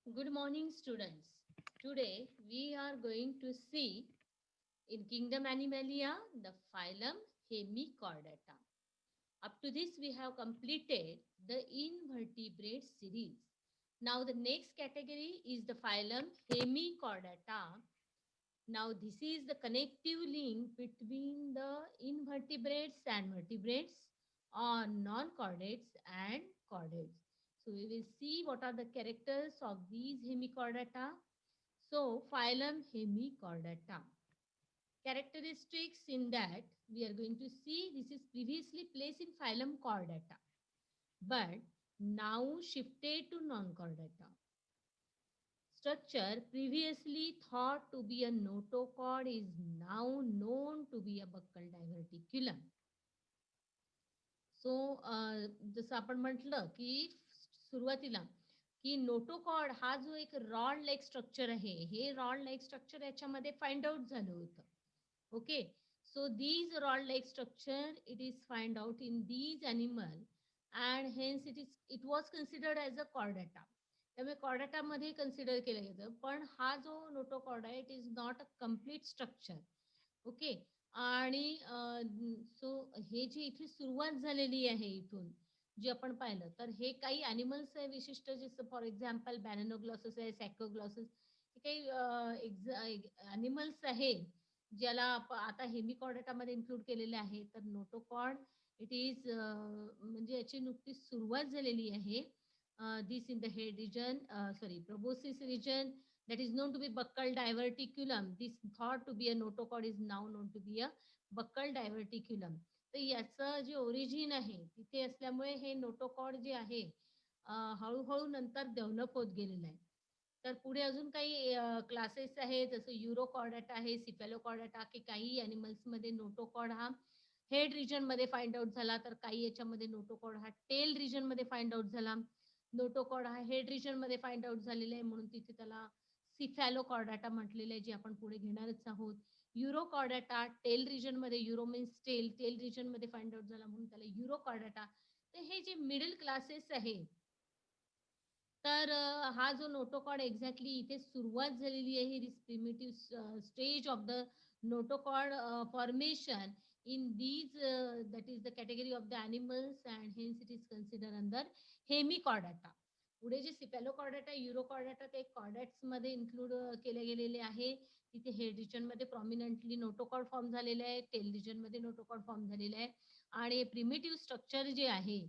Good morning, students. Today we are going to see in Kingdom Animalia the phylum Hemichordata. Up to this, we have completed the invertebrate series. Now, the next category is the phylum Hemichordata. Now, this is the connective link between the invertebrates and vertebrates, or non-chordates and chordates. So, we will see what are the characters of these hemichordata. So, phylum Hemichordata. Characteristics in that we are going to see this is previously placed in phylum Chordata, but now shifted to non-chordata. Structure previously thought to be a notochord is now known to be a buccal diverticulum. So जसं आपण म्हटलं की सुरुवातीला की notochord हा जो एक rod like structure आहे हे रॉड लाईक स्ट्रक्चर याच्यामध्ये फाइंड आउट झालं होतं. Okay, so these rod like structure it is find out in these animal and hence it was considered as a chordata. त्यामुळे chordata मध्ये कन्सिडर केलं गेलं, पण हा जो नोटोकॉर्ड आहे it is not a complete structure. Okay, आणि so हे जे इथे सुरुवात झालेली आहे इथून जे आपण पाहिलं तर हे काही अॅनिमल्स आहे विशिष्ट, जसं फॉर एक्झाम्पल बॅनोग्लॉसस आहे, सॅकोग्लॉसस, हे काही अॅनिमल्स आहेत ज्याला आता हेमिकॉर्डेटामध्ये इन्क्लूड केलेले आहे. तर नोटोकॉर्ड इट इज म्हणजे याची नुकतीच सुरुवात झालेली आहे. This in the head region, sorry proboscis region that is known to be buccal diverticulum. This thought to be a notochord is now known to be a buccal diverticulum. तर याचं जे origin आहे तिथे असल्यामुळे हे नोटोकॉर्ड जे आहे हळूहळू नंतर डेव्हलप होत गेलेलं आहे. तर पुढे अजून काही क्लासेस आहेत जसं युरोकॉर्डाटा आहे, सिफॅलोकॉर्डाटा, की काही ॲनिमल्समध्ये नोटोकॉर्ड हा हेड रिजनमध्ये फाइंड आउट झाला, तर काही याच्यामध्ये नोटोकॉर्ड हा टेल रिजनमध्ये फाइंड आउट झाला. नोटोकॉर्ड हा हेड रिजनमध्ये फाइंड आउट झालेला आहे म्हणून तिथे त्याला सिफॅलोकॉर्डाटा म्हटलेलं आहे, जे आपण पुढे घेणारच आहोत. युरोकॉर्डाटा टेल रिजनमध्ये, युरो मीन्स टेल, टेल रिजनमध्ये फाइंड आउट झाला म्हणून त्याला युरोकॉर्डाटा. तर हे जे मिडल क्लासेस आहे, तर हा जो नोटोकॉर्ड एक्झॅक्टली इथे सुरुवात झालेली आहे, this primitive stage of the notochord formation in these that is the category of the animals and hence it is consider under hemichordata. पुढे जे सिपॅलोकॉर्डाटा, युरोकॉर्डाटा ते कॉर्डॅट्स मध्ये इन्क्लूड केले गेलेले आहे. तिथे हेड रिजन मध्ये प्रॉमिनंटली नोटोकॉर्ड फॉर्म झालेले आहे, टेल रिजन मध्ये नोटोकॉर्ड फॉर्म झालेले आहे. आणि प्रिमिटिव्ह स्ट्रक्चर जे आहे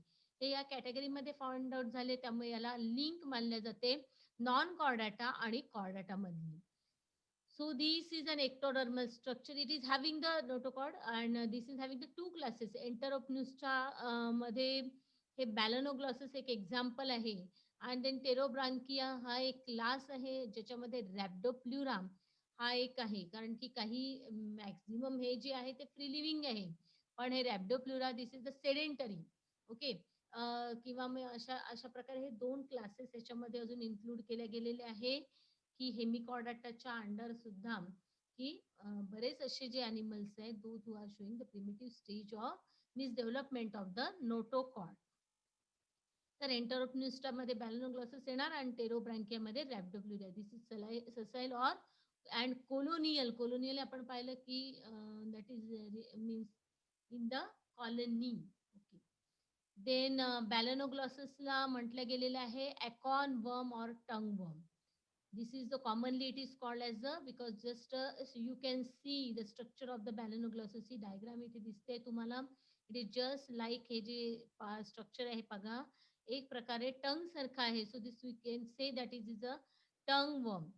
ते या कॅटेगरीमध्ये फाइंड आउट झाले, त्यामुळे याला लिंक मानले जाते नॉन कॉर्डाटा आणि कॉर्डाटा मधली. So this is an ectodermal structure. It is having the notochord and this is having the two classes. Enteropnusta मध्ये हे बॅलनोग्लॉसस एक एक्झाम्पल आहे. आणि देन टेरोब्रांकिया हा एक क्लास आहे ज्याच्यामध्ये रॅप्डोप्ल्युरा हा एक आहे. कारण की काही मॅक्झिमम हे जे आहे ते फ्री लिव्हिंग आहे, पण हे रॅप्डोप्ल्युरा this is the sedentary. Okay, किंवा मग अशा अशा प्रकारे हे दोन क्लासेस याच्यामध्ये अजून इन्क्लूड केले गेलेले आहे की हेमिकॉर्डाटाच्या अंडर सुद्धा की बरेच असे जे अॅनिमल्स आहेत those who are showing the primitive stage of means development of the notochord. तर एंटरोप्निस्टामध्ये बॅलनोग्लॉसस येणार आणि टेरोब्रँकियामध्ये rhabdopleura. This is sessile or and colonial. Colonial आपण पाहिलं की that is means in the colony. Okay, then बॅलनोग्लॉससला म्हटलं गेलेलं आहे acorn worm or tongue worm. This is the commonly it is called as the because just so you can see the structure of the balanoglossus. Diagram इथे दिसते तुम्हाला. It is just like हे जे structure आहे बघा एक प्रकारे tongue सारखं आहे. So this we can say that is a tongue worm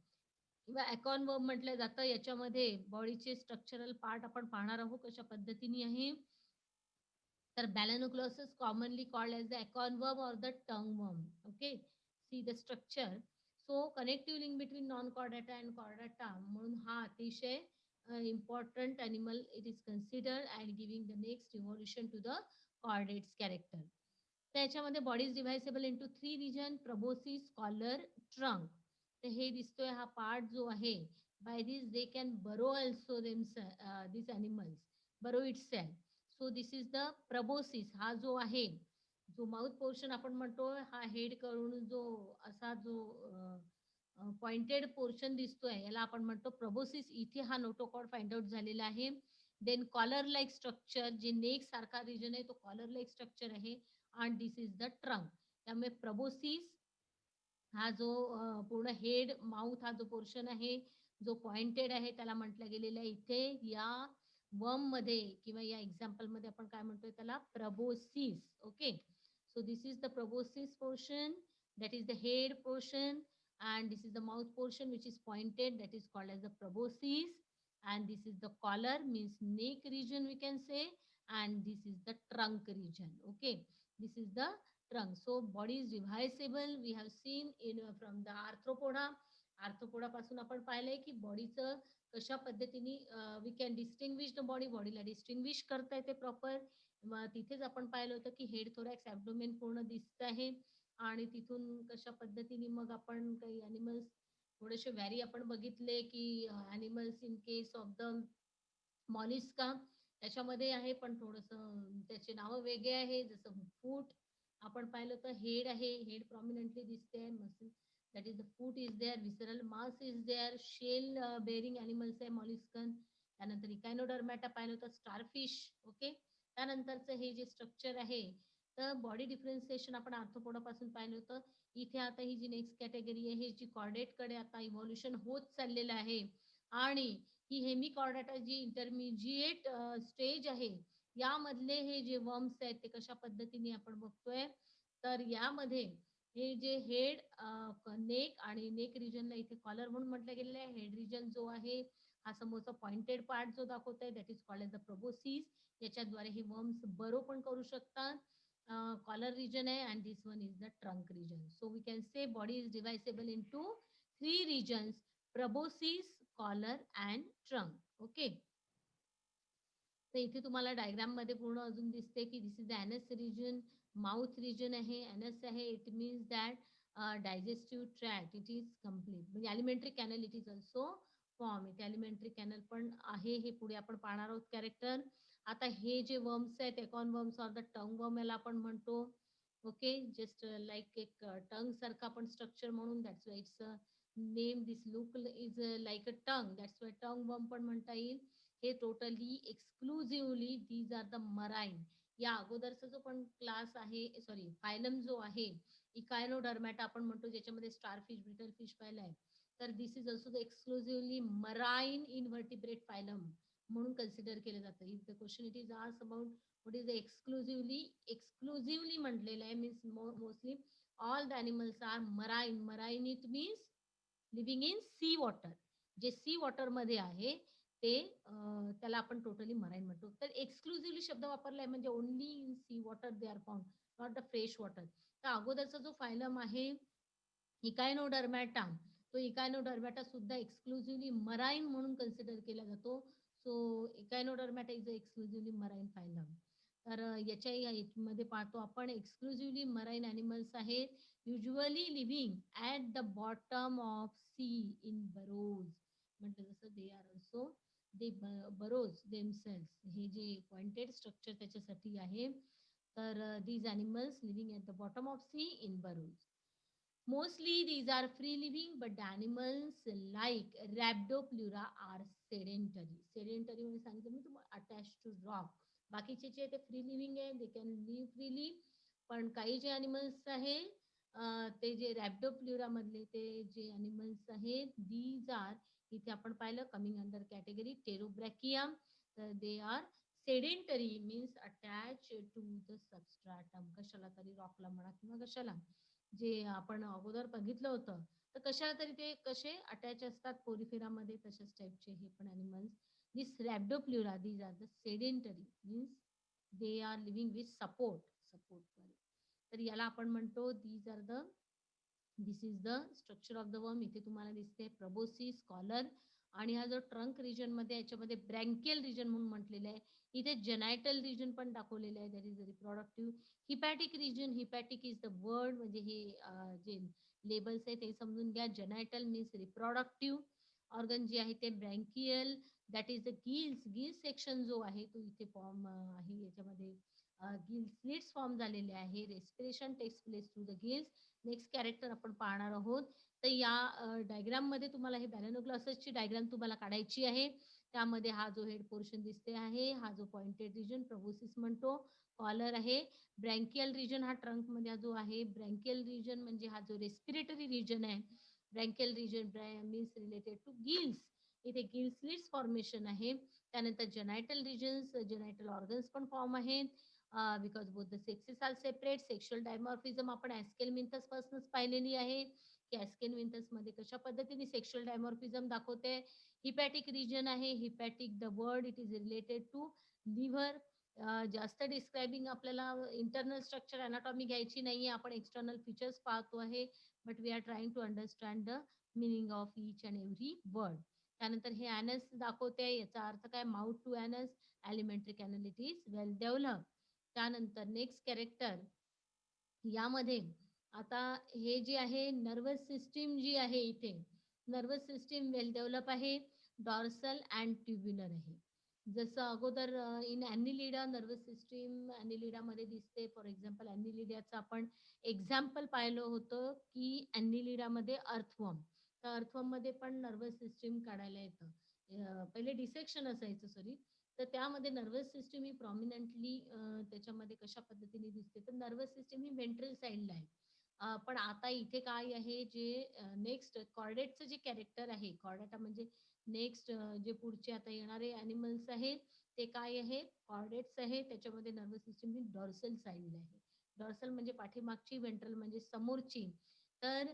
किंवा अॅकॉन वर्म म्हटलं जातं. याच्यामध्ये बॉडीचे स्ट्रक्चरल पार्ट आपण पाहणार आहोत कशा पद्धतीने आहे. तर balanoglossus commonly called as the acorn worm or the tongue worm. Okay, see the structure. So connective link between non chordata and chordata म्हणून हा अतिशय important animal it is considered and giving the next evolution to the chordates character. त्याच्यामध्ये body's divisible into 3 region, proboscis, collar, trunk. तर हे दिसतोय हा part जो आहे, by this they can burrow also this animals burrow it self. So this is the proboscis. हा जो आहे जो माउथ पोर्शन आपण म्हणतो हा हेड करून जो असा जो पॉइंटेड पोर्शन दिसतोय याला आपण म्हणतो प्रोबोसिस. इथे हा नोटोकॉर्ड फाइंड आउट झालेला आहे. देन कॉलर लाईक स्ट्रक्चर, जे नेक सारखा रिजन आहे तो कॉलर लाईक स्ट्रक्चर आहे. And this is the trunk. त्यामुळे प्रोबोसिस हा जो पूर्ण हेड माउथ हा जो पोर्शन आहे जो पॉइंटेड आहे त्याला म्हटलं गेलेलं आहे इथे या वर्म मध्ये किंवा या एक्झाम्पल मध्ये आपण काय म्हणतोय त्याला proboscis. Okay, so this is the proboscis portion, that is the head portion, and this is the mouth portion which is pointed, that is called as the proboscis, and this is the collar means neck region we can say, and this is the trunk region. Okay, this is the trunk. So body is divisible, we have seen in from the arthropoda. Arthropoda पासून आपण पाहिलंय की बॉडीचं कशा पद्धतीने we can distinguish the body, बॉडीला distinguish करता येते प्रॉपर. तिथेच आपण पाहिलं होतं की हेड थोरॅक्स ॲब्डोमेन पूर्ण दिसत आहे आणि तिथून कशा पद्धतीने मग आपण काही ॲनिमल्स थोडेसे व्हॅरी आपण बघितले की animals in case of the mollusca त्याच्यामध्ये आहे पण थोडंसं त्याचे नावं वेगळे आहे. जसं फूट आपण पाहिलं तर हेड आहे, हेड प्रॉमिनंटली दिसते, muscle that is the foot is there, visceral mass is there, shell bearing animals आहे मॉलिस्कन. त्यानंतर इकायनोडर्मॅटा पाहिलं तर स्टारफिश. ओके, त्यानंतरचं हे जे स्ट्रक्चर आहे तर बॉडी डिफरन्सिएशन आपण आर्थोपोडापासून पाहिलं होतं. इथे आता ही जी नेक्स्ट कॅटेगरी आहे जी कॉर्डेटकडे आता इव्हॉल्युशन होत चाललेलं आहे आणि ही हेमिकॉर्डाटा जी इंटरमिजिएट स्टेज आहे यामधले हे जे वर्म्स आहेत ते कशा पद्धतीने आपण बघतोय तर यामध्ये हे जे हेड नेक आणि नेक रिजनला इथे कॉलर म्हणून म्हटलं गेलेलं आहे. हेड रिजन जो आहे हा समोरचा पॉइंटेड पार्ट जो दाखवत आहे that is called as the proboscis. याच्याद्वारे हे वर्म्स बरो पण करू शकतात. Collar region hai, and this one is the trunk region. So we can say body is divisible into 3 regions: proboscis, collar and trunk. Okay, तर इथे तुम्हाला diagram मध्ये पूर्ण अजून दिसते की this is the anus region, mouth region आहे. Anus आहे it means that digestive tract it is complete, म्हणजे alimentary canal it is also form. इथे एलिमेंटरी कॅनल पण आहे, हे पुढे आपण पाहणार आहोत कॅरेक्टर. आता हे जे वर्म्स आहेत एकॉन वर्म्स ऑर द टंग वर्म याला आपण म्हणतो. ओके, जस्ट लाईक एक टंग सारखं आपण स्ट्रक्चर म्हणून that's why its name this look is like a tongue, that's why tongue worm पण म्हणता येईल. हे totally exclusively these are the marine. या अगोदरचा जो पण क्लास आहे सॉरी फायलम जो आहे इकायनोडर्मॅटा आपण म्हणतो ज्याच्यामध्ये स्टारफिश ब्रिटल फिश पाहिलाय तर this is also the exclusively marine invertebrate phylum म्हणून कन्सिडर केलं जातं. If the question it is asked about what is the exclusively म्हटलेलं आहे means mostly all the animals are marine. Marine it means living in sea water, जे sea water मध्ये आहे ते त्याला आपण टोटली मराईन म्हणतो. तर एक्सक्लुझिव्हली शब्द वापरलाय म्हणजे only in sea water they are found, not the fresh water. तर अगोदरचा जो फायलम आहे इकायनोडर्मॅटा तो इकायनोडर्मॅटा सुद्धा एक्सक्लुझिव्हली मराईन म्हणून कन्सिडर केला जातो. So echinodermata is a exclusively marine phylum. तर याच्यामध्ये पाहतो आपण एक्सक्लुझिव्हली मराईन ॲनिमल्स आहेत usually living at the bottom of sea in burrows. म्हटलं जसं they are also they burrow themselves. हे जे पॉइंटेड स्ट्रक्चर त्याच्यासाठी आहे. तर these animals living at the bottom of sea in burrows. Mostly these are free living, but the animals like Rhabdoplura are sedentary. Sedentary म्हणजे सांगितलं मी तुम्हाला attached to rock. बाकीचे जे ते फ्री लिव्हिंग आहे दे कॅन लिव्ह फ्रीली. पण काही जे अॅनिमल्स आहे ते जे रॅब्डोप्ल्युरा मधले ते जे अॅनिमल्स आहेत दीज आर इथे आपण पाहिलं कमिंग अंडर कॅटेगरी टेरोब्रॅकियम. तर they are sedentary means attach to the substratum. कशाला तरी रॉकला म्हणा किंवा कशाला जे आपण अगोदर बघितलं होतं तर कशाला तरी ते कसे अटॅच असतात पोरिफेरामध्ये तशाच टाईपचे हे पण animals. This rhabdopleura these are the sedentary means they are living with support. तर याला आपण म्हणतो these are the this is the structure of the worm. इथे तुम्हाला दिसते प्रबोसिस, कॉलर आणि हा जो ट्रंक रिजन मध्ये याच्यामध्ये ब्रँकियल रिजन म्हणून म्हटलेलं आहे. इथे जेनायटल रिजन पण दाखवलेलं आहे that is reproductive. Hepatic region, hepatic is the word म्हणजे हे जे लेबल्स आहे ते समजून घ्या. जेनायटल मीन्स रिप्रोडक्टिव्ह ऑर्गन जे आहे ते branchial that is the gills. Gill section जो आहे तो इथे फॉर्म आहे याच्यामध्ये गिल स्लिट्स फॉर्म झालेले आहे. Respiration takes place through the gills. Next character आपण पाहणार आहोत तर या डायग्राम मध्ये तुम्हाला हे बॅलनोग्लॉससची डायग्राम तुम्हाला काढायची आहे. त्यामध्ये हा जो हेड पोर्शन दिसते आहे, हा जो पॉइंटेड रिजन प्रोबोसिस म्हणतो, कॉलर आहे. ब्रँकियल रिजन हा ट्रंकमध्ये जो आहे, ब्रँकियल रिजन म्हणजे हा जो रेस्पिरेटरी रिजन आहे. Branchial region means related to gills. इथे गिल स्लिट्स फॉर्मेशन आहे. त्यानंतर जेनायटल रिजन्स, जेनायटल ऑर्गन्स पण फॉर्म आहेत. Because both the sexes are separate. Sexual dimorphism आपण ॲस्केलमिंथस पासूनच पाहिलेली आहे, की ॲस्केलमिंथस मध्ये कशा पद्धतीने सेक्शुअल डायमॉर्फिझम दाखवते. हिपॅटिक रिजन आहे. Hepatic the word it is related to liver. जास्त डिस्क्रायबिंग आपल्याला इंटरनल स्ट्रक्चर अनाटॉमी घ्यायची नाहीये. आपण एक्सटर्नल फीचर्स पाहतो आहे, but we are trying to understand the meaning of each and every word. त्यानंतर हे ॲनस दाखवते. याचा अर्थ काय? Mouth to anus. Alimentary canal it is well develop. त्यानंतर नेक्स्ट कॅरेक्टर यामध्ये आता हे जे आहे नर्वस सिस्टीम जी आहे, इथे नर्वस सिस्टीम वेल डेव्हलप आहे. डॉर्सल अँड ट्युब्युलर आहे. जसं अगोदर इन ॲनिलिडा नर्वस सिस्टीम ॲनिलिडामध्ये दिसते. फॉर एक्झाम्पल ॲनिलिडाचं आपण एक्झाम्पल पाहिलं होतं, की ॲनिलिडामध्ये अर्थवर्म. तर अर्थवर्ममध्ये पण नर्वस सिस्टीम काढायला येतं. पहिले डिसेक्शन असायचं, सॉरी. तर त्यामध्ये नर्वस सिस्टीम ही प्रॉमिनंटली त्याच्यामध्ये कशा पद्धतीने दिसते, तर नर्वस सिस्टीम ही वेंट्रल साईडला आहे. पण आता इथे काय आहे, जे नेक्स्ट कॉर्डेटचं जे कॅरेक्टर आहे, कॉर्डेटा म्हणजे नेक्स्ट जे पुढचे आता येणारे ॲनिमल्स आहेत, ते काय आहे? कॉर्डेट्स आहे. त्याच्यामध्ये नर्वस सिस्टीम ही डॉर्सल साईडला आहे. डॉर्सल म्हणजे पाठीमागची, वेंट्रल म्हणजे समोरची. तर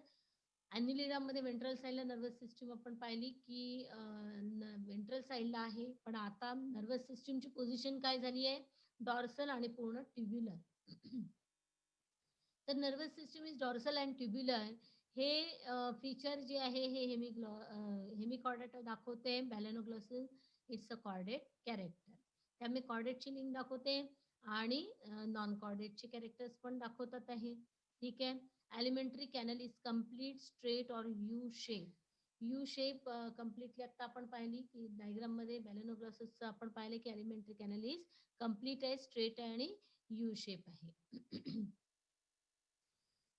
ॲनिलिडामध्ये वेंट्रल साईडला नर्वस सिस्टीम आपण पाहिली, की वेंट्रल साईडला आहे. पण आता नर्वस सिस्टीमची पोझिशन काय झाली आहे? डॉर्सल आणि पूर्ण ट्युब्युलर. तर nervous system is dorsal and tubular. हे फीचर जे आहे हे हेमिकॉर्डेट दाखवते. बॅलेनोग्लॉसिस इट्स अ कॉर्डेट कॅरेक्टर. त्यामुळे कॉर्डेटची लिंक दाखवते आणि नॉन कॉर्डेटचे कॅरेक्टर्स पण दाखवतात आहे. ठीक आहे. Elementary canal is complete straight or U shape. U shape completely आता आपण पाहिली, की डायग्राम मध्ये बॅलेनोग्लॉसिसचं आपण पाहिले, की एलिमेंटरी कॅनल इज कम्प्लीट आहे, स्ट्रेट आहे आणि यू शेप आहे.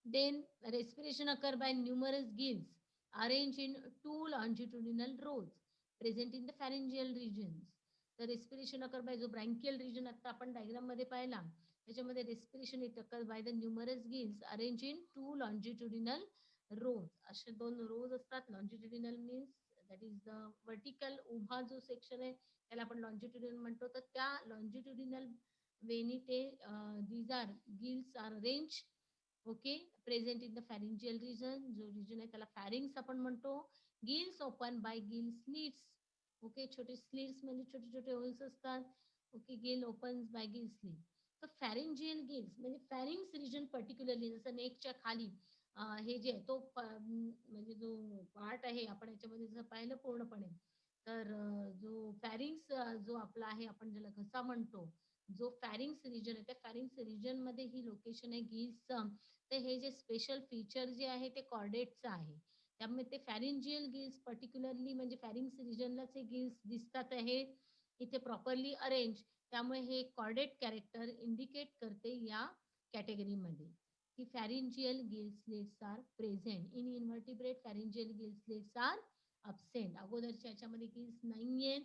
Then respiration occur by numerous gills arranged in two longitudinal rows present in the pharyngeal regions. तर respiration occur by जो ब्रँकियल रिजन आता आपण डायग्राम मध्ये पाहिला, त्याच्यामध्ये respiration it occur by the numerous gills arranged in two longitudinal rows. असे दोन रोज असतात. Longitudinal means that is the vertical, उभा जो सेक्शन आहे त्याला आपण लॉन्जिट्युडिनल म्हणतो. तर त्या लॉन्जिट्युडिनल वेनी ते these are gills are arrange, okay, present in the pharyngeal region. जो रिजन आहे त्याला फॅरिंग्स आपण म्हणतो. Gills open by gill slits. Okay, छोटे स्लिट्स म्हणजे छोटे छोटे होल्स असतात. Okay, gill open by gill slit. तर फॅरिंजियल गिल्स म्हणजे फॅरिंग्स रिजन पर्टिक्युलरली, जसं नेकच्या खाली हे जे आहे तो म्हणजे जो पार्ट आहे आपण याच्यामध्ये जर पाहिलं पूर्णपणे, तर जो फॅरिंग्स जो आपला आहे, आपण ज्याला घसा म्हणतो, जो फॅरिंग्स रिजन आहे त्या फॅरिंग्स रिजन मध्ये ही लोकेशन आहे गिल्सचं. तर हे जे स्पेशल फीचर जे आहे ते कॉर्डेटचं आहे. त्यामुळे ते फॅरिंजियल गिल्स पर्टिक्युलरली म्हणजे फॅरिंग्स रिजनलाच हे गिल्स दिसतात आहे इथे प्रॉपरली अरेंज. त्यामुळे हे कॉर्डेट कॅरेक्टर इंडिकेट करते या कॅटेगरीमध्ये, की pharyngeal gill slits are present. In invertebrate pharyngeal gill slits are absent. अगोदरच्या याच्यामध्ये गिल्स नाहीये.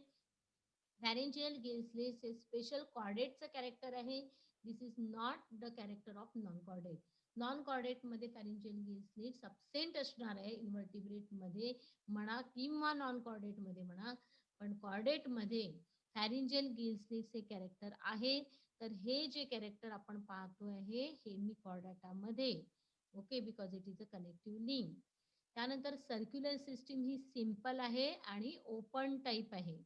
फॅरेंजियल गिल स्लिट्स हे स्पेशल कॉर्डेटचं कॅरेक्टर आहे. This is not the character of non chordate. Non chordate मध्ये फॅरेंजियल गिल स्लिट्स अब्सेंट असणार आहे, इन्व्हर्टिब्रेट मध्ये म्हणा किंवा नॉन कॉर्डेट मध्ये म्हणा. पण कॉर्डेट मध्ये फॅरेंजियल गिल स्लिट्स हे कॅरेक्टर आहे. तर हे जे कॅरेक्टर आपण पाहतो आहे हेमिकॉर्डाटामध्ये, okay, because it is a connective link. त्यानंतर सर्क्युलर सिस्टीम ही सिंपल आहे आणि ओपन टाईप आहे.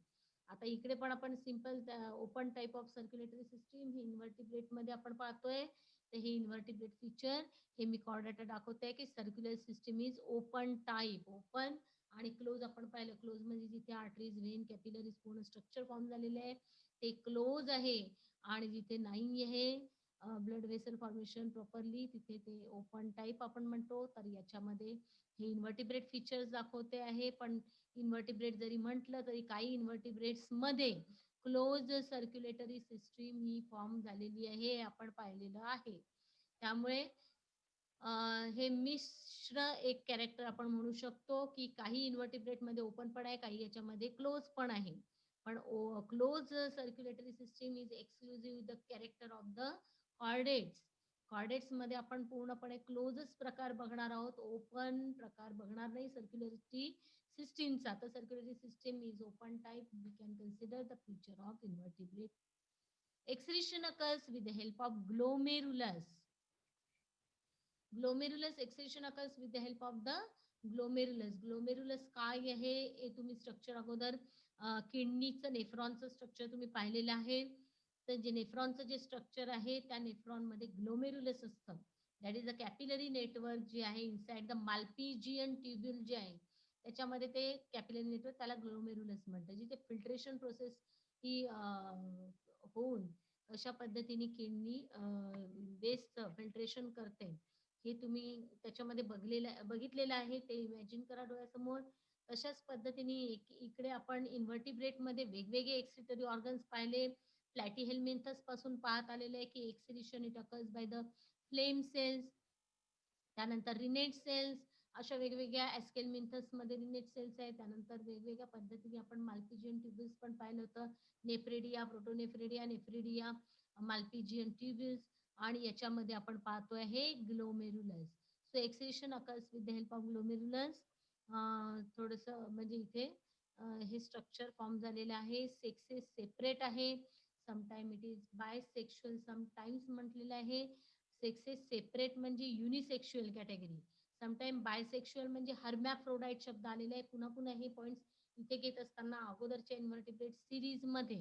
आता इकडे पण आपण simple open type of circulatory system ही इन्व्हर्टिब्रेट मध्ये आपण पाहतोय. तर हे इन्व्हर्टिब्रेट फीचर हे मी कॉर्डेटा दाखवते, की circular system is open type. Open आणि क्लोज आपण पाहिलं. क्लोज म्हणजे जिथे आर्टरीज, व्हेन, कॅपिलरीज पूर्ण स्ट्रक्चर फॉर्म झालेले आहे ते क्लोज आहे. आणि जिथे नाही आहे ब्लड वेसल फॉर्मेशन प्रॉपरली, तिथे ते ओपन टाइप आपण म्हणतो. तर याच्यामध्ये हे इन्व्हर्टिब्रेट फीचर्स दाखवते आहे. पण इन्व्हर्टिब्रेट जरी म्हटलं तरी काही इन्व्हर्टिब्रेट्स मध्ये क्लोज सर्क्युलेटरी सिस्टीम ही फॉर्म झालेली आहे, हे आपण पाहिलेलं आहे. त्यामुळे हे मिश्र एक कॅरेक्टर आपण म्हणू शकतो, की काही इन्व्हर्टिब्रेटमध्ये ओपन पण आहे, काही याच्यामध्ये क्लोज पण आहे. पण close circulatory system is exclusive the character of the chordates. कॉर्डेट्समध्ये आपण पूर्णपणे क्लोजच प्रकार बघणार आहोत. ओपन प्रकार बघणार नाही सर्क्युलेटरी सिस्टमचा. तर circulatory system is open type. We can consider the feature of invertebrate. Excretion occurs with the help of glomerulus. Glomerulus excretion occurs with the help of the glomerulus. Glomerulus काय आहे हे तुम्ही structure अगोदर किडनीचं नेफ्रॉनचं structure तुम्ही पाहिलेलं आहे. तर जे नेफ्रॉनचं जे स्ट्रक्चर आहे त्या नेफ्रॉनमध्ये ग्लोमेरुलस असतं. That is a capillary network जे आहे इनसाइड द माल्पिजियन ट्युब्यूल जे आहे त्याच्यामध्ये ते कॅपिलरी नेटवर्क त्याला ग्लोमेरुलस म्हणतात. जिथे फिल्ट्रेशन प्रोसेस ही होऊन अशा पद्धतीने किडनी वेस्टचं फिल्ट्रेशन करते. हे तुम्ही त्याच्यामध्ये बघितलेलं आहे. ते इमॅजिन करा डोळ्यासमोर. तशाच पद्धतीने इकडे आपण इन्व्हर्टिब्रेटमध्ये वेगवेगळे एक्स्क्रिटरी ऑर्गन्स पाहिले. प्लॅटीहेल्मिन्थस पासून पाहत आलेलं आहे, की excretion it occurs by the flame cells. त्यानंतर रिनेट सेल्स अशा वेगवेगळ्या ॲस्केलमिन्थसमध्ये रिनेट सेल्स आहेत. त्यानंतर वेगवेगळ्या पद्धतीने आपण माल्पिजियन ट्युब्युल्स पण पाहिलं होतं. Nephridia, protonephridia, nephridia, Malpighian tubules आणि याच्यामध्ये आपण पाहतोय हे glomerulus. So excretion occurs with the help of glomerulus. थोडंसं म्हणजे इथे हे स्ट्रक्चर फॉर्म झालेलं आहे. सेक्सेस सेपरेट आहे. Sometime it is bisexual, sometimes म्हटलेलं आहे. सेक्सेस सेपरेट म्हणजे युनिसेक्शुअल कॅटेगरी. समटाइम बायसेक्शुअल म्हणजे हर्मॅफ्रोडाइट शब्द आलेला आहे. पुन्हा पुन्हा हे पॉइंट्स इथे घेत असताना अगोदरच्या इन्व्हर्टिब्रेट सिरीजमध्ये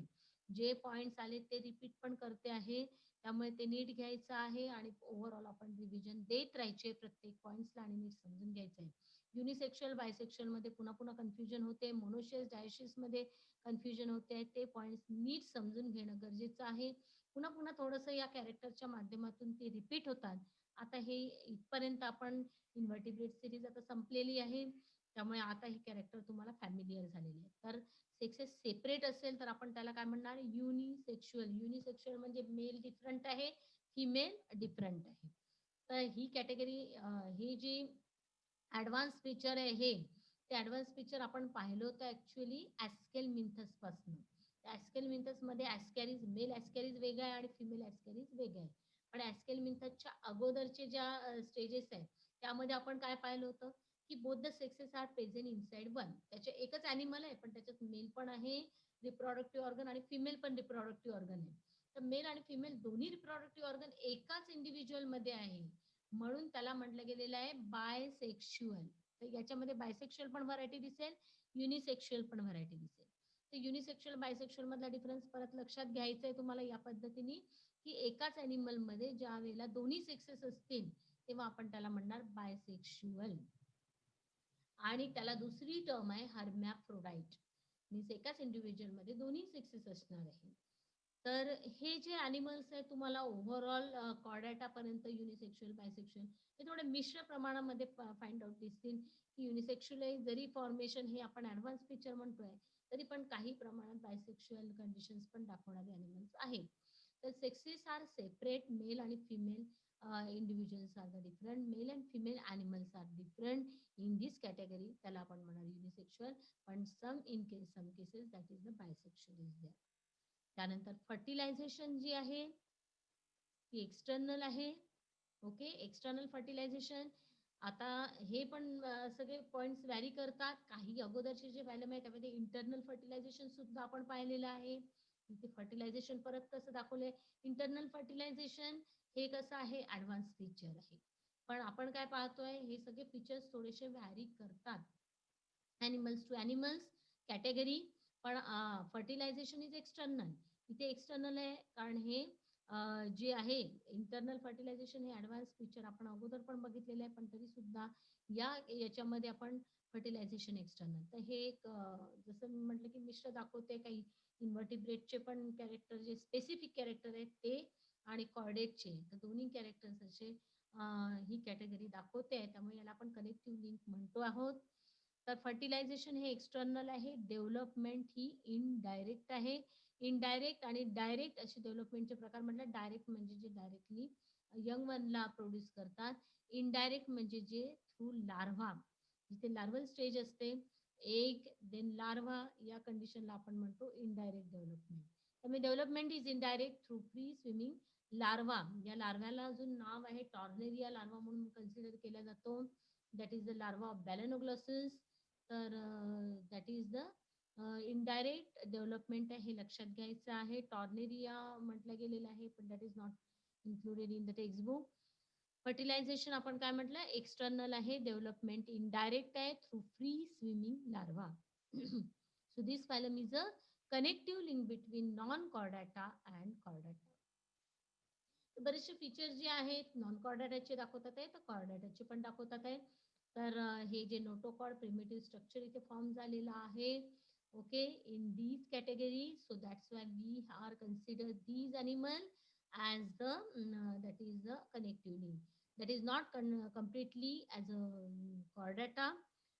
जे पॉइंट्स आले ते रिपीट पण करते आहे. त्यामुळे ते नीट घ्यायचं आहे आणि ओव्हरऑल आपण रिव्हिजन देत राहायचे प्रत्येक पॉइंट्सला आणि नीट समजून घ्यायचं आहे. युनिसेक्शुअल बायसेक्शुअलमध्ये पुन्हा पुन्हा कन्फ्युजन होते. मोनोशियस डायशियसमध्ये कन्फ्युजन होते. ते पॉइंट्स नीट समजून घेणं गरजेचं आहे. पुन्हा पुन्हा थोडंसं या कॅरेक्टरच्या माध्यमातून ते रिपीट होतात. आता हे इथपर्यंत आपण इन्व्हर्टिब्रेट सिरीज आता संपलेली आहे. त्यामुळे आता हे कॅरेक्टर तुम्हाला फॅमिलियर झालेले आहे. तर सेक्सेस सेपरेट असेल तर आपण त्याला काय म्हणणार? युनिसेक्शुअल. युनिसेक्शुअल म्हणजे मेल डिफरंट आहे, फिमेल डिफरंट आहे. तर ही कॅटेगरी ही जी ॲडव्हान्स फीचर आहे हे, ते ॲडव्हान्स फीचर आपण पाहिलं होतं ॲक्चुअली ॲस्केलमिन्थस पासून. ॲस्केलमिन्थसमध्ये ॲस्कॅरिज, मेल ॲस्कॅरिज वेगळा आहे आणि फिमेल ॲस्कॅरिज वेगळा आहे. पण ॲस्केलमिन्थसच्या अगोदरचे ज्या स्टेजेस आहेत त्यामध्ये आपण काय पाहिलं होतं, की both the sexes are present inside one. त्याचे एकच ॲनिमल आहे, पण त्याच्यात मेल पण आहे रिप्रोडक्टिव्ह ऑर्गन आणि फिमेल पण रिप्रोडक्टिव्ह ऑर्गन आहे. तर मेल आणि फिमेल दोन्ही रिप्रोडक्टिव्ह ऑर्गन एकाच इंडिव्हिज्युअलमध्ये आहे. म्हणून त्याला म्हटलं गेलेलं आहे बायसेक्शुअल. तर याच्यामध्ये बायसेक्शुअल पण व्हरायटी दिसेल, युनिसेक्शुअल पण व्हरायटी दिसेल. तर युनिसेक्शुअल बायसेक्शुअल मधला डिफरन्स परत लक्षात घ्यायचा आहे तुम्हाला या पद्धतीने, की एकाच ॲनिमलमध्ये ज्या वेळेला दोन्ही सेक्सेस असतील तेव्हा आपण त्याला म्हणणार बायसेक्शुअल. आणि त्याला दुसरी टर्म आहे हर्मॅफ्रोडाइट. मीन्स एकाच इंडिव्हिज्युअलमध्ये दोन्ही सेक्सेस असणार आहे. तर हे जे ॲनिमल्स आहेत तुम्हाला ओव्हरऑल कॉर्डेटापर्यंत युनिसेक्शुअल, बायसेक्शुअल हे थोडे मिश्र प्रमाणामध्ये फाइंड आउट दिसतील, की युनिसेक्शुअल जरी फॉर्मेशन हे आपण ॲडव्हान्स फीचर म्हणतोय, तरी पण काही प्रमाणात बायसेक्शुअल कंडिशन्स पण दाखवणारे ॲनिमल्स आहेत. तर सेक्सेस आर सेपरेट, मेल आणि female individuals are the different, male and female animals are different in this category. त्याला आपण म्हणणार युनिसेक्शुअल. पण some cases that is the bisexual is there. त्यानंतर फर्टिलायझेशन जी आहे ती एक्सटर्नल आहे. Okay, external fertilisation. आता हे पण सगळे पॉइंट्स व्हॅरी करतात. काही अगोदरचे जे व्हॅल्यूम आहे त्यामध्ये इंटरनल फर्टिलायझेशन सुद्धा आपण पाहिलेलं आहे. इथे फर्टिलायझेशन परत कसं दाखवलंय? इंटरनल फर्टिलायझेशन हे कसं आहे? ॲडव्हान्स फीचर आहे. पण आपण काय पाहतोय? हे सगळे फीचर्स थोडेसे व्हॅरी करतात ॲनिमल्स टू ॲनिमल्स कॅटेगरी. पण फर्टिलायझेशन इज एक्सटर्नल. इथे एक्सटर्नल आहे कारण हे जे आहे इंटरनल फर्टिलायझेशन हे ॲडव्हान्स फीचर आपण अगोदर पण बघितलेलं आहे. पण तरी सुद्धा याच्यामध्ये आपण फर्टिलायझेशन एक्सटर्नल. तर हे एक जसं मी म्हटलं की मिश्र दाखवते. काही इन्व्हर्टिब्रेटचे पण कॅरेक्टर जे स्पेसिफिक कॅरेक्टर आहेत ते आणि कॉर्डेटचे, तर दोन्ही कॅरेक्टर्स असे ही कॅटेगरी दाखवते आहे. त्यामुळे याला आपण कनेक्टिव्ह लिंक म्हणतो आहोत. तर फर्टिलायझेशन हे एक्सटर्नल आहे. डेव्हलपमेंट ही इनडायरेक्ट आहे. इनडायरेक्ट आणि डायरेक्ट असे डेव्हलपमेंटचे प्रकार म्हटलं. डायरेक्ट म्हणजे जे डायरेक्टली यंग वनला प्रोड्यूस करतात. इनडायरेक्ट म्हणजे जे थ्रू लार्वा, जिथे लार्वल स्टेज असते, एग देन लार्वा, या कंडिशनला आपण म्हणतो इनडायरेक्ट डेव्हलपमेंट. त्यामुळे development is indirect through free swimming larva. या लार्व्याला अजून नाव आहे टॉर्नेरिया लार्वा म्हणून कन्सिडर केला जातो. That is the larva of balanoglossus. तर that is the indirect development आहे, हे लक्षात घ्यायचं आहे. टॉर्नेरिया म्हटलं गेलेलं आहे, पण that is not included in the text book. Fertilisation आपण काय म्हटलं, एक्सटर्नल आहे. डेव्हलपमेंट इनडायरेक्ट आहे through free swimming larva. So this phylum is a connective link between non chordata and chordata. बरेचसे फीचर्स जे आहेत नॉन कॉर्डाटाचे दाखवतात आहे, तर कॉर्डाटाचे पण दाखवतात आहे. तर हे जे नोटोकॉर्ड प्रिमिटिव्ह स्ट्रक्चर इथे फॉर्म झालेलं आहे. Okay, in these category. So that's why we are consider these animal as the that is the connective link, that is not completely as a chordata.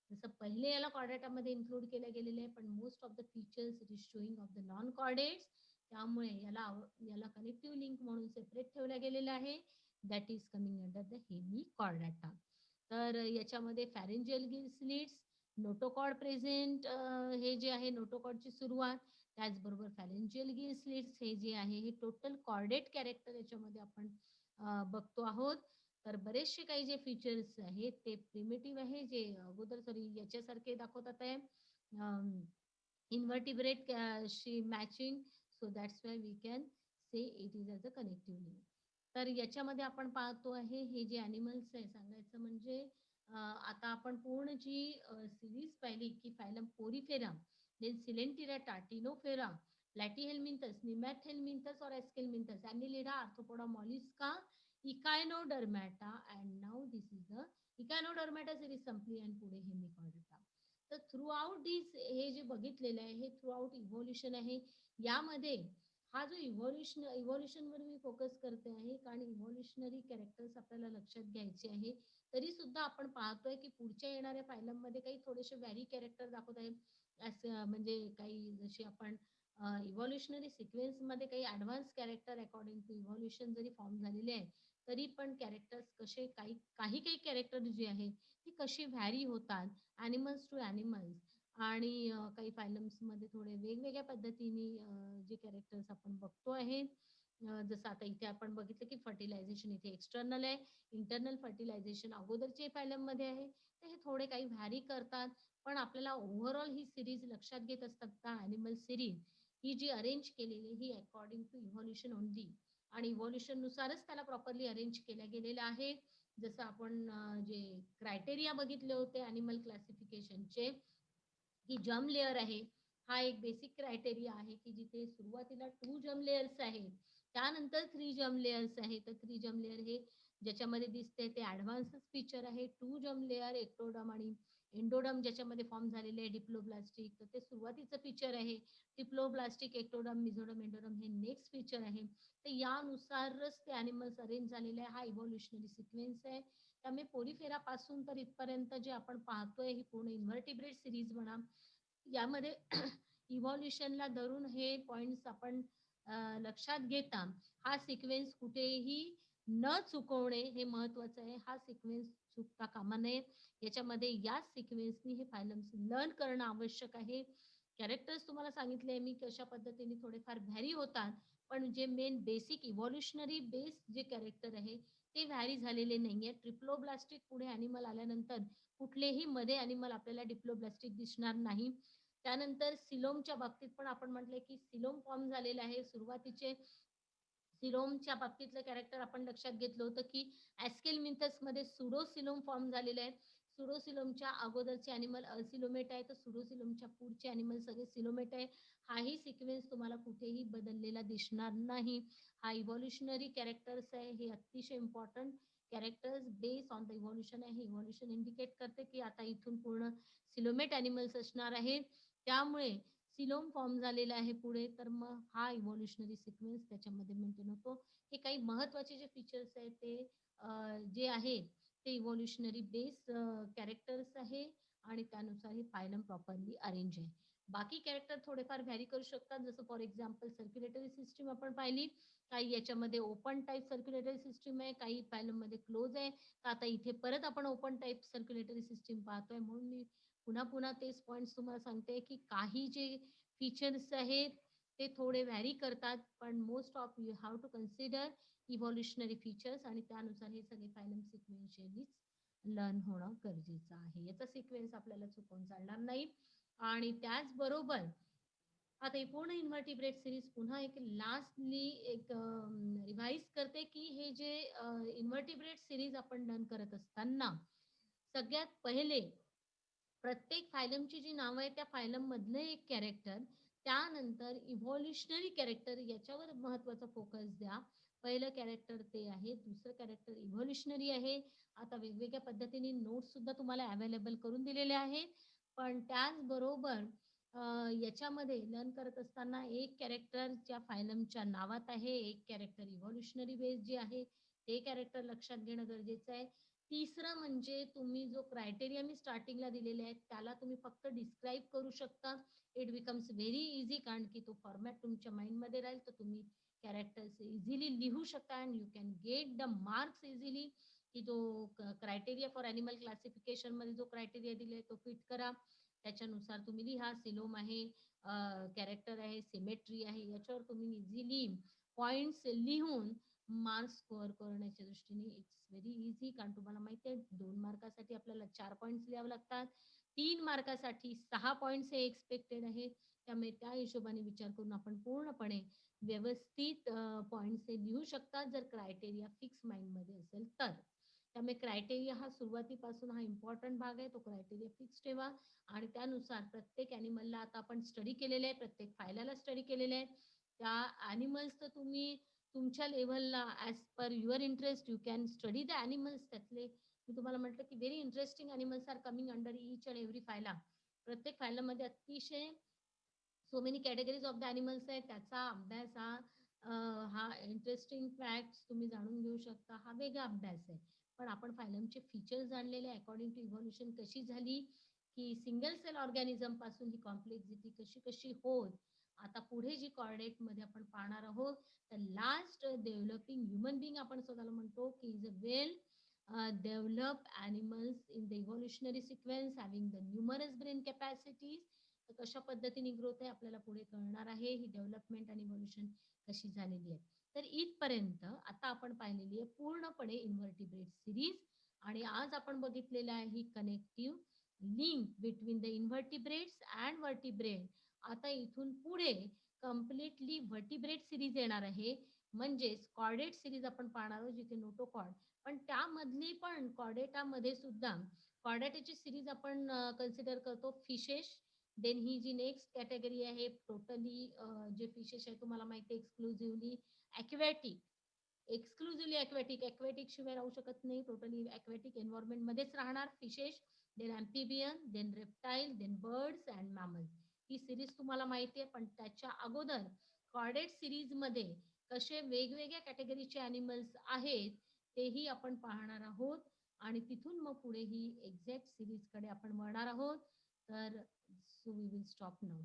जसं पहिले याला कॉर्डेटा मध्ये include केलं गेलेलं आहे, पण most of the features it is showing of the non chordates. त्यामुळे याला याला कनेक्टिव्ह लिंक म्हणून सेपरेट ठेवलं गेलेलं आहे. That is coming under the hemichordata. तर याच्यामध्ये फॅरेंजियल स्लिट्स, नोटोकॉर्ड प्रेझेंट, हे जे आहे नोटोकॉर्डची सुरुवात, त्याचबरोबर फॅरेंजियल गिल स्लिट्स हे जे आहे हे टोटल कॉर्डेट कॅरेक्टर याच्यामध्ये आपण बघतो आहोत. तर बरेचसे काही जे फीचर्स आहेत ते प्रिमिटिव्ह आहे, जे अगोदर सॉरी याच्यासारखे दाखवतात आहे, इन्व्हर्टिब्रेट शी matching. So that's why we can say it is as a connective link. तर याच्यामध्ये आपण पाहतो आहे हे जे ॲनिमल्स आहे, सांगायचं म्हणजे आता आपण पूर्ण जी सिरीज पाहिली की phylum Porifera, then Silentirata, Tinofera, Platyhelminthes, Nemathelminthes or Esculminthus, Annelida, Arthropoda mollusca, Echinodermata, and now this is the Echinodermata series संपली आणि पुढे हेमिकॉर्डेटा. तर थ्रू आउट दिस हे जे बघितलेलं आहे हे थ्रू आउट इव्होल्युशन आहे. यामध्ये हा जो इव्होल्युशनवर मी फोकस करते आहे, कारण इव्होल्युशनरी कॅरेक्टर्स आपल्याला लक्षात घ्यायचे आहे. तरी सुद्धा आपण पाहतोय की पुढच्या येणाऱ्या फायलममध्ये काही थोडेसे व्हॅरी कॅरेक्टर दाखवत आहे. असं म्हणजे काही जशी आपण इव्होल्युशनरी सिक्वेन्समध्ये काही advance character according to evolution जरी फॉर्म झालेले आहे, तरी पण कॅरेक्टर्स कसे काही काही काही कॅरेक्टर जे आहे ती कशी व्हॅरी होतात ॲनिमल्स टू ॲनिमल्स. आणि काही फायलम्समध्ये थोडे वेगवेगळ्या पद्धतीने जे कॅरेक्टर्स आपण बघतो आहे. जसं आता इथे आपण बघितलं की फर्टिलायझेशन इथे एक्सटर्नल आहे, इंटरनल फर्टिलायझेशन अगोदरचे फायलममध्ये आहे. तर हे थोडे काही व्हॅरी करतात, पण आपल्याला ओव्हरऑल ही सिरीज लक्षात घेत असतात का, ॲनिमल सिरीज ही जी अरेंज केलेली ही अकॉर्डिंग टू इव्होल्युशन ओनली, आणि इव्होल्युशन नुसारच त्याला प्रॉपरली अरेंज केल्या गेलेलं आहे. जसं आपण जे क्रायटेरिया बघितले होते ॲनिमल क्लासिफिकेशनचे, की जम लेअर आहे, हा एक बेसिक क्रायटेरिया आहे की जिथे सुरुवातीला 2 जम लेयर्स आहेत, त्यानंतर 3 जम लेयर्स आहे. तर 3 जम लेयर हे ज्याच्यामध्ये दिसते ते ॲडव्हान्सच फीचर आहे. 2 जम लेयर एक्टोडम आणि एंडोडम ज्याच्यामध्ये फॉर्म झालेले आहे डिप्लोब्लास्टिक, तर ते सुरुवातीचं फीचर आहे. डिप्लोब्लास्टिक, एक्टोडम, मिझोडम, एंडोडम हे नेक्स्ट फीचर आहे. तर यानुसारच ते ॲनिमल्स अरेंज झालेले आहे. हा इव्होल्युशनरी सिक्वेन्स आहे. त्यामुळे पोरीफेरापासून तर इथपर्यंत जे आपण पाहतोय ही पूर्ण इन्व्हर्टिब्रेट सिरीज म्हणा, यामध्ये इव्होल्युशनला धरून हे पॉइंट्स आपण लक्षात घेता हा सिक्वेन्स कुठेही न चुकवणे हे महत्वाचं आहे. हा सिक्वेन्स चुकता कामा नये. याच्यामध्ये याच सिक्वेन्सनी हे फायलम्स लर्न करणं आवश्यक आहे. कॅरेक्टर्स तुम्हाला सांगितले मी कशा पद्धतीने थोडेफार व्हॅरी होतात, पण जे मेन बेसिक इव्होल्युशनरी बेस जे कॅरेक्टर आहे ते व्हॅरी झालेले नाहीये. ट्रिप्लोब्लास्टिक पुढे ॲनिमल आल्यानंतर कुठलेही मध्ये ॲनिमल आपल्याला डिप्लोब्लास्टिक दिसणार नाही. त्यानंतर सिलोमच्या बाबतीत पण आपण म्हटलंय की सिलोम फॉर्म झालेला आहे. सुरुवातीचे सिलोमच्या बाबतीतलं कॅरेक्टर आपण लक्षात घेतलं होतं की ॲस्केलमिन्थसमध्ये सुडोसिलोम फॉर्म झालेले आहेत. सुडोसिलोमच्या अगोदरचे ॲनिमल असिलोमेट आहे, तर सुडोसिलोमच्या पुढचे ॲनिमल सगळे सिलोमेट आहे. हाही सिक्वेन्स तुम्हाला कुठेही बदललेला दिसणार नाही. हा इव्होल्युशनरी कॅरेक्टर्स आहे, हे अतिशय important characters base on the evolution आहे. इव्होल्युशन इंडिकेट करते की आता इथून पूर्ण सिलोमेट ॲनिमल्स असणार आहेत. त्यामुळे सिलोम फॉर्म झालेला आहे पुढे, तर मग हा इव्होल्युशनरी सिक्वेन्स त्याच्यामध्ये मेंटेन होतो. हे काही महत्वाचे जे फीचर्स आहेत ते जे आहेत ते इव्होल्युशनरी बेस कॅरेक्टर्स आहे आणि त्यानुसार हे फायलम प्रॉपरली अरेंज आहे. बाकी कॅरेक्टर थोडेफार व्हॅरी करू शकतात. जसं फॉर एक्झाम्पल सर्क्युलेटरी सिस्टम आपण पाहिली. काही याच्यामध्ये ओपन टाइप सर्क्युलेटरी सिस्टम आहे, काही फायलममध्ये क्लोज आहे. तर आता इथे परत आपण ओपन टाइप सर्क्युलेटरी सिस्टम पाहतोय. म्हणून मी पुन्हा-पुन्हा तेच पॉइंट्स तुम्हाला सांगते, की काही जे फीचर्स आहेत, ते थोडे व्हॅरी करतात. पण most of you have to consider evolutionary features आणि त्यानुसार हे सगळे फायलम सिक्वेन्शियलीच लर्न होणं गरजेचं आहे. याचा सिक्वेन्स आपल्याला चुकवून चालणार नाही. आणि त्याचबरोबर आता ही पूर्ण इन्व्हर्टिब्रेट सीरीज पुन्हा एक लास्टली एक रिवाइज करते, की हे जे इन्व्हर्टिब्रेट सीरीज आपण लर्न करत असताना सगळ्यात पहिले प्रत्येक फायलमची जी नावं आहेत, त्या फायलममधलं एक कॅरेक्टर, त्यानंतर इव्होल्युशनरी कॅरेक्टर याच्यावर महत्त्वाचा फोकस द्या. पहिलं कॅरेक्टर ते आहे. दुसरं कॅरेक्टर इव्होल्युशनरी आहे. आता वेगवेगळ्या पद्धतीने नोट्ससुद्धा तुम्हाला अवेलेबल करून दिलेले आहेत. पण त्याचबरोबर अ, याच्यामध्ये लर्न करत असताना एक कॅरेक्टर ज्या फायलमच्या नावात आहे, एक कॅरेक्टर इव्होल्युशनरी बेस जे आहे, ते कॅरेक्टर लक्षात घेणं गरजेचं आहे. तिसरं म्हणजे तुम्ही जो क्रायटेरिया मी स्टार्टिंगला दिलेले आहेत, त्याला तुम्ही फक्त डिस्क्राईब करू शकता. इट बिकम्स व्हेरी ईझी कारण की तो फॉर्मॅट तुमच्या माइंडमध्ये राहील, तर तुम्ही कॅरेक्टर्स इझिली लिहू शकता and you can get the marks easily, की जो क्रायटेरिया फॉर ॲनिमल क्लासिफिकेशनमध्ये जो क्रायटेरिया दिलाय तो फिट करा. त्याच्यानुसार तुम्ही लिहा. सिलोम आहे, कॅरेक्टर आहे, सिमेट्री आहे, याच्यावर तुम्ही इझिली पॉइंट्स लिहून मार्क्स स्कोअर करण्याच्या दृष्टीने इट्स व्हेरी ईझी. कारण तुम्हाला माहिती आहे 2 मार्कासाठी आपल्याला 4 पॉइंट्स लिहावे लागतात. 3 मार्कासाठी 6 पॉइंट्स हे एक्स्पेक्टेड आहे. त्यामुळे त्या हिशोबाने विचार करून आपण पूर्णपणे व्यवस्थित पॉइंट्स हे लिहू शकतात, जर क्रायटेरिया फिक्स माइंडमध्ये असेल तर. त्यामुळे क्रायटेरिया हा सुरुवातीपासून हा इम्पोर्टंट भाग आहे. तो क्रायटेरिया फिक्स ठेवा आणि त्यानुसार प्रत्येक ॲनिमलला आता आपण स्टडी केलेलं आहे, प्रत्येक फायलाला स्टडी केलेलं आहे. त्या ॲनिमल्सचं तुम्ही तुमच्या लेव्हलला as per your interest you can study the animals. त्यातले मी तुम्हाला म्हटलं, की very interesting animals are coming under each and every phyla. प्रत्येक फायलामध्ये अतिशय so many categories of the animals आहेत. त्याचा अभ्यास हा हा इंटरेस्टिंग फॅक्ट्स तुम्ही जाणून घेऊ शकता. हा वेगळा अभ्यास आहे. पण आपण फायलमचे फीचर्स जाणलेले अकॉर्डिंग टू इव्होल्यूशन कशी झाली, की सिंगल सेल ऑर्गॅनिझम पासून ही कॉम्प्लेक्सिटी कशी-कशी होत. आता पुढे जी कोऑर्डिनेटमध्ये आपण पाहणार आहोत, तर लास्ट डेव्हलपिंग ह्युमन बीइंग आपण स्वतःला म्हणतो, की is a well developed animals in the evolutionary sequence having the numerous brain capacities. तर कशा पद्धतीने ग्रोथ आहे आपल्याला पुढे कळणार आहे. ही डेव्हलपमेंट आणि इव्होल्यूशन कशी झालेली आहे. तर इथपर्यंत आता आपण पाहिलेली आहे पूर्णपणे इन्व्हर्टिब्रेट सीरीज आणि आज आपण बघितलेलं आहे ही connective link between the invertebrates and vertebrate. आता इथून पुढे कंप्लीटली व्हर्टिब्रेट सीरीज येणार आहे. म्हणजेच कॉर्डेट सीरीज आपण पाहणार आहोत, जिथे नोटोकॉर्ड, पण त्यामधली पण कॉर्डेटामध्ये सुद्धा कॉर्डेटाची सीरीज आपण कन्सिडर करतो फिशेस. देन ही जी नेक्स्ट कॅटेगरी आहे टोटली जे फिशेस आहे तुम्हाला माहिती आहे एक्सक्लुझिव्हली अक्वॅटिक. एक्सक्लुझिव्हली अक्वॅटिक, अक्वॅटिक शिवाय राहू शकत नाही. टोटली अक्वॅटिक एन्व्हायर्नमेंटमध्येच राहणार fishes, then amphibian, then reptile, then birds and mammals. ही सीरीज तुम्हाला माहिती आहे. पण त्याच्या अगोदर कॉर्डेट सीरीजमध्ये कसे वेगवेगळ्या कॅटेगरीचे ॲनिमल्स आहेत, तेही आपण पाहणार आहोत आणि तिथून मग पुढे ही एक्झॅक्ट सीरीजकडे आपण वळणार आहोत. तर so we will stop now.